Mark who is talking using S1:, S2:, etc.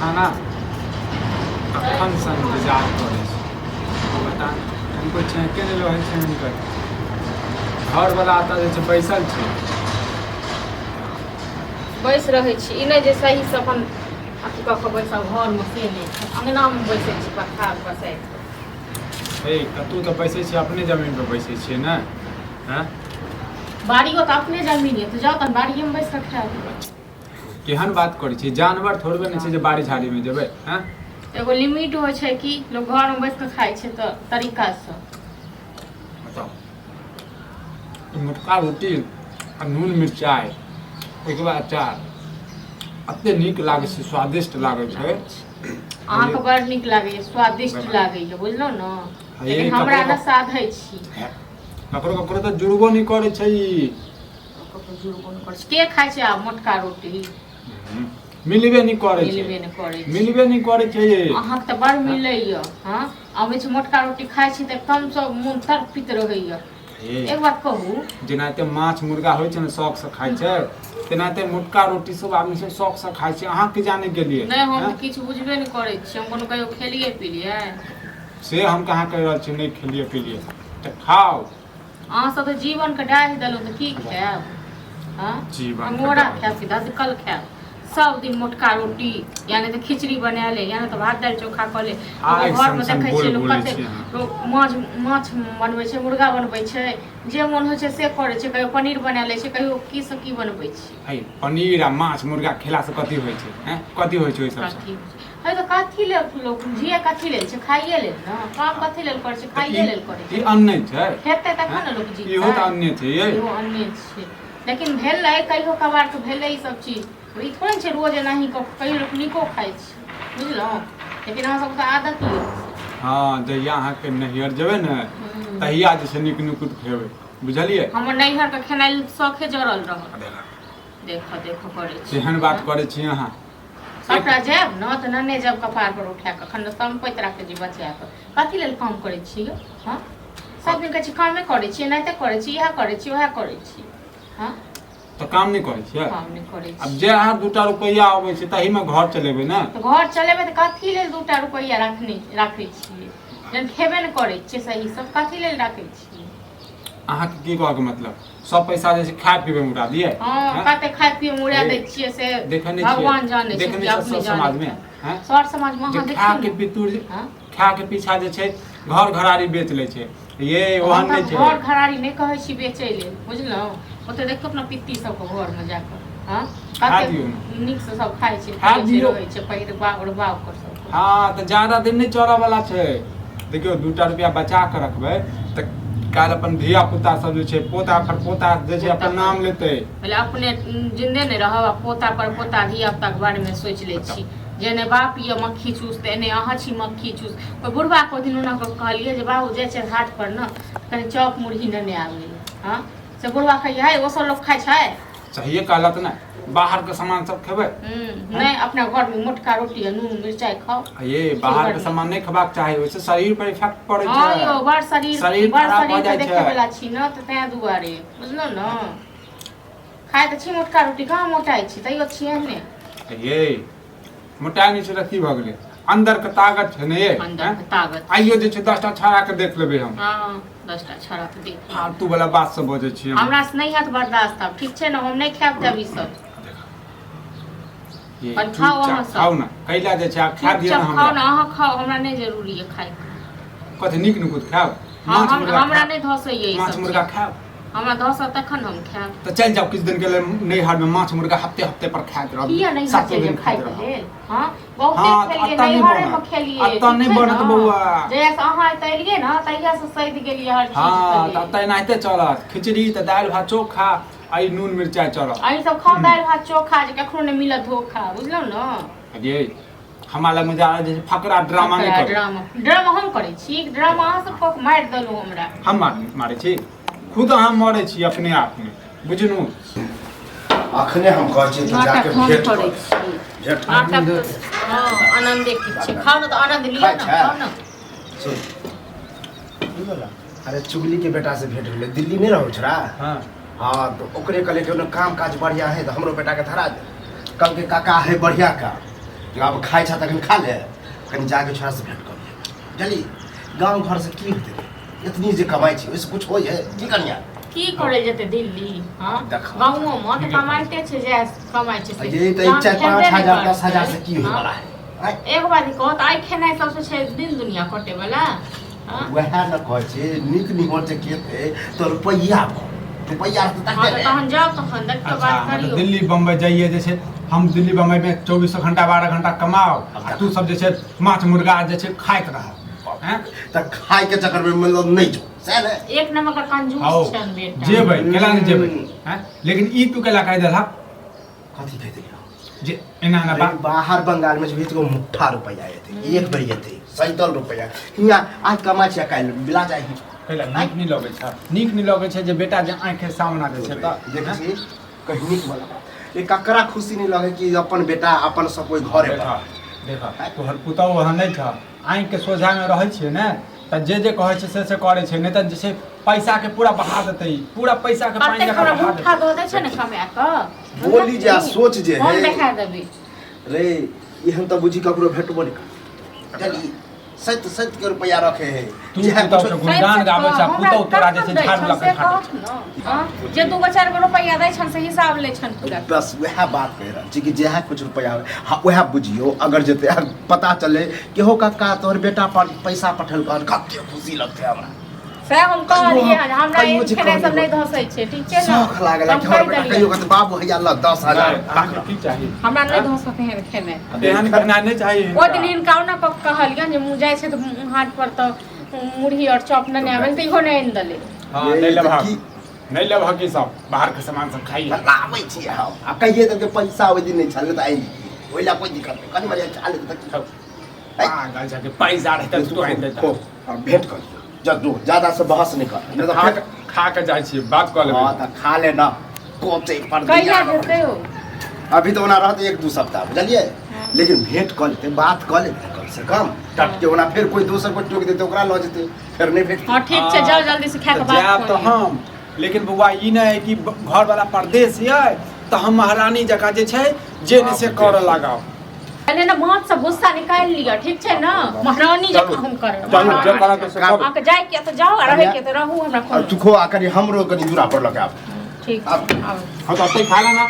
S1: खाना कखन से इंतजार करे बता हमको छेके नहीं रहे छे हुनकर घर वाला आता जे बैसल छै
S2: बैस रहे छी ई नहीं जे सही से अपन अथी कऽ के बैसल घर में से नहीं अंगना में बैसे छी पत्थर बसे
S1: ए तू तो बैसे छी अपने जमीन पर बैसे छी ना हैं
S2: बाड़ियो तो अपने जमीन है तो जाओ तन बाड़िए में बैस के खाओ
S1: केहन बात करै छी जानवर थोड़बे नहीं छै जे बाड़ी झाड़ी में जेबै हैं
S2: एगो लिमिट हो छै कि लोग घर में बैस के खाइ छै तो तरीका से
S1: बताओ मोटका रोटी आ नून मिरचाई ओहिके बाद अचार एते नीक लागे छै स्वादिष्ट लागे छै
S2: अहाँ के बड़ नीक लागे स्वादिष्ट लागे बुझलो न लेकिन हमरा न साधै छी
S1: ककरो ककरो तो जुड़बो नहीं करे छै
S2: ककरो जुड़बो नहीं करे छै के खाइ छै आ मोटका रोटी
S1: मिलबे नहीं करे छै मिलबे नहीं करे छै
S2: अहाँ के त बड़ मिलैय हां आबै छै मोटका रोटी खाइ छी त कम से मुंह तड़पित रहैय एक बात कहू
S1: जेनाते माछ मुर्गा होइ छै ने शौक से खाइ छै तेनाते मोटका रोटी सब आदमी सब शौक से खाइ छै अहाँ के जाने के लिए
S2: नहीं हम त किछ बुझबे नहीं करे छी हम कोनो कहियो खेलिए पीलिए
S1: से हम कहाँ कह रहल छी नहीं खेलिए पीलिए त खाओ
S2: अहाँ सब त जीवन के डाहि देलौ त की खायब हां
S1: जीवन
S2: मोरा खायब कि दसकल खायब सब दिन मोटका रोटी यानी तो खिचड़ी बना ले यानी तो भात दाल चोखा कर ले घर में देखे छियै लोग कते माछ बनबै छै मुर्गा बनबै छै जे मन होइ छै से करे छै कहियो पनीर बना ले छै कहियो की सब की बनबै छै
S1: है पनीर आ माछ मुर्गा खेला से कथि होइ छै हैं कथि होइ छै ओइ सब से
S2: है तो कथि ले लोग जिए कथि ले छै खाइए ले न काम कथि ले करे छै खाइए ले करे छै
S1: ई अन्न छै
S2: खेते तखन न लोग जी
S1: इहो त अन्न छै
S2: इहो अन्न छै लेकिन भेल कहियो कबार के भेलै ई सब चीज ई थोड़े छै रोज एनाही कहियो लोग निको खाइ छै बुझलहुँ लेकिन अहाँ सबके आदत ही
S1: हाँ जहिया अहाँके नैहर जेबै ने तहिया जे छै नीक नुकुट खेबै बुझलियै
S2: हमर नैहर के खेनाइ शौखे जरल रहल देखो देखो करे छी
S1: केहन बात करे छी अहाँ
S2: सबटा जायब न तऽ नन्ने जब कपार पर उठा कऽ खंड संपैत राखे जी बचा कऽ कथी लेल काम करे छी हाँ सब दिन कहै छी कामे करे छी एनाहिते करे छी इएह करे छी वएह करे छी हाँ
S1: तो काम नहीं करे छियै
S2: काम नहीं करे छी
S1: अब जे अहाँ 2टा रुपैया आबै छै तही में घर चलेबै ना
S2: तो घर चलेबै तऽ कथी लेल 2टा रुपैया राखै छियै जन खेबे नहि करै छियै सही सब कथी लेल राखै छियै
S1: अहाँ के की कहके मतलब सब पैसा जे छै खाय पीबे में उड़ा दिए
S2: हां कते खाय पिए में उड़ा दै छियै से भगवान जाने छै कि अपने
S1: समाज में हैं
S2: सर समाज में अहाँ
S1: खा के पितुर खा के पीछा जे छै घर घरारी बेच लै छै ये ओहन नहि छै
S2: घर घरारी नहीं कहै छी बेचै लेल बुझलहुँ ओते देखो अपना पित्ती सब के घर में जाकर हां कते नीक से सब खाइ छै रहै छै पैर बाग कर सब
S1: हां त ज्यादा दिन नहीं चलऽ वाला छै देखियो 2टा रुपया बचा के रखबै त काल अपन धिया पुता सब जे छै पोता पर पोता जे छै अपन नाम लेतै
S2: पहले अपने जिंदे नहीं रहब पोता पर पोता धिया पुता के बारे में सोच ले छी जेने बाप ये मक्खी चूस तेने अहाँ छी मक्खी चूस कोई बुढ़वा को दिन उना को कहलिए जे बाबू जे छै हाट पर न कनी चौक मुरही नेने आबै हां से बुढ़वा कहिए है वो सब लोग खाइ छै
S1: चाहिए कहलत ना बाहर के सामान सब खेबै
S2: नहीं अपना घर में मोटका रोटी नून मिर्चाई खाओ
S1: ये बाहर के सामान नहीं खबाक चाही ओइसे शरीर पर इफेक्ट पड़ै छै
S2: हां यो बड़ शरीर
S1: के
S2: देखे वाला छी न त तै दुआरे बुझलो न खाइ त छी मोटका रोटी कहाँ मोटाइ छी तैयो छियै ने
S1: ये मोटाइ नहीं छै त की भ गेलै अंदर के ताकत छै ने ये
S2: अंदर के ताकत
S1: आइयो जे छै 10टा छाड़ा के देख लेबै हम
S2: हां 10टा छाड़ा के देख
S1: फालतू वाला बात सब बजै छी
S2: हमरा से नहीं हाथ बर्दाश्त अब ठीक छै न हम नहीं खाब तब ई सब
S1: ये
S2: पर खाओ अहाँ सब
S1: खाओ ना कैला जे छै खा दियौ ना
S2: खाओ ना अहाँ खाओ हमरा नहीं जरूरी है खाइ
S1: कथि नीक नुकुत खाओ
S2: हमरा नहीं धसै ई
S1: माछ मुर्गा खाओ
S2: हमरा धस तखन हम खाब
S1: तो चल जाओ किछ दिन के लिए नैहर में माछ मुर्गा हफ्ते हफ्ते पर खाइत रहब
S2: किया नहीं
S1: सातो दिन
S2: खाइ
S1: खाइत
S2: लेल हां बहुत खेलिए नैहर में खेलिए
S1: अत्ता नहीं बनत बौआ
S2: जैसे अहाँ तैलिए न तहिया से सैद गेलिए हर चीज
S1: हां त अत्ता एनाहिते चलत खिचड़ी त दाल भात चोखा आई नून मिर्चाई चलत
S2: आई सब खाओ दाल भात चोखा जे कखनो नहीं मिलत धोखा बुझलो न
S1: ये हमरा लग में जा जे फकरा ड्रामा नहीं कर
S2: ड्रामा हम करै छी ड्रामा अहाँ सब ठोक मार देलु हमरा
S1: हम मारे छी खुद हम मरे छी अपने आप में बुझनु
S3: अखने हम कहै छी तो जाके भेट
S2: करै छी
S3: भेट
S2: हां आनंद के छै खाओ न त आनंद लियो न खाओ न
S3: अरे चुगली के बेटा से भेंट भेलै दिल्ली में रहौ छरा
S1: हां
S3: हां तो ओकरे कहले कि काम काज बढ़िया है तो हमरो बेटा के धरा दे कल के काका है बढ़िया का जो अब खाए छा तखन खा ले कनी जाके छोरा से भेंट कर ले जल्दी गांव घर से की होते इतनी जे कमाई छी ओइसे कुछ होय है की करिया
S2: की करे जेते दिल्ली हां
S3: देखा।
S2: गांवो में तो कमाइते छै जे कमाइ छै से
S3: ये तो 4-5 हजार 10,000 से की होय वाला है
S2: एक बात कहत आइ खेनाइ सबसे छै दिन दुनिया कटे वाला हां
S3: वह न कहै छै नीक निमन जे केते तो रुपैया रुपैया तो
S2: हां तो तहन जाओ तखन देख के बात करियो
S1: दिल्ली बम्बई जाइए जे छै हम दिल्ली बम्बई में 24 घंटा 12 घंटा कमाओ आ तू सब जे छै माछ मुर्गा जे छै खाइत रह हैं
S3: त खाए के चक्कर में मतलब नहीं जो सही
S2: एक नंबर का कंजूस छन बेटा
S1: जेबै केला नहीं जेबै हैं लेकिन ई तू केला कह देला
S3: कथी कह देलियो
S1: जे एना ना बा
S3: बाहर बंगाल में जो मुठ्ठा रुपया आते एक बार आते 57 रुपया हियां आज कमा छै काल बिला जाई
S1: केला नीक नहीं लगे छै नीक नहीं लगे छै जे बेटा जे आंख के सामना दे छै त
S3: देखे छी कहीं नीक वाला ये ककरा खुशी नहीं लगे कि अपन बेटा अपन सब कोई घरे
S1: देखा देखा तोहर पुतौ वहां नहीं था आंख के सोझा में रहै छै ने त जे कहै छै से करे छै नहीं त जे छै पैसा के पूरा बहा देतै पूरा पैसा के पानी
S2: कते
S1: जका
S2: खरा
S1: बहा
S2: मुठा
S1: देतै
S2: दो दे छै ने कमा के
S3: बोली जे आ सोच जे
S2: हम
S3: है
S2: देखा देबी
S3: रे एहन त बुझी ककरो भेटबो नहीं चली 7 के रुपया रखे है
S1: तू पुतौ के गुणगान गाबै छै पुतौ तोरा जे छै झाड़ू लगा खाट
S2: जे 2-4 रुपया दै छन से हिसाब ले छन पूरा
S3: बस वह बात कह रहा जी कि जे है कुछ रुपया हाँ वह बुझियो अगर जते पता चले कि हो काका तोहर बेटा पर पैसा पठल कर कते खुशी लगते हमरा
S2: से हम कहलिए हमरा एक खेने सब नहीं धसै छै ठीक छै ना
S3: शौक लागल कि हमर बेटा कहियो कहते बाबू हैया ल 10,000
S1: अहाँके की चाही
S2: हमरा नहीं धसते हैं खेने
S1: एहन करना नहीं चाहिए
S2: ओ दिन इनका ना कहलिए जे मुँह जाय छै त हाट पर त मुरही और चॉप नहीं आवे त इहो नहीं आनि देले
S1: हां नहीं लेबा नहीं लेबा की सब बाहर के सामान सब खाइए
S3: लाबै छी हम आ कहिए त पैसा ओइ दिन नहीं छल त आई ओइला कोई दिक्कत नहीं कनी मजा चाले त की
S1: पागल छै के पैसा रहते तू आनि देता
S3: भेंट कर जदू ज्यादा से बहस नहीं कर नहीं तो
S1: खा के जाय छी बात कर लेबै
S3: हां त खा ले ना कोचे पर
S2: कहिया देते हो
S3: अभी तो ओना रहते 1-2 सप्ताह बुझलिए लेकिन भेंट कर लेते बात कर लेते कम से कम टट के ओना फिर कोई दोसर को टोक देते ओकरा ल जेते फिर नहीं भेट
S2: हां ठीक छै जाओ जल्दी से खा के बात
S1: जाब तो हम लेकिन बउआ ई नहीं है कि घर वाला परदेश है तो हम महारानी जका जे छै जे ने से कर लगाओ
S2: पहले ना मौत से गुस्सा निकाल लिया ठीक छै ना महारानी जका हम कर
S1: चलू जे करा के सब
S2: आके जाय के त जाओ आ रहे के त रहू हमरा
S3: और तू खो आकर हमरो कनी दूरा पर लगा
S2: ठीक
S3: अब
S2: आउ
S1: हम तो खा लेना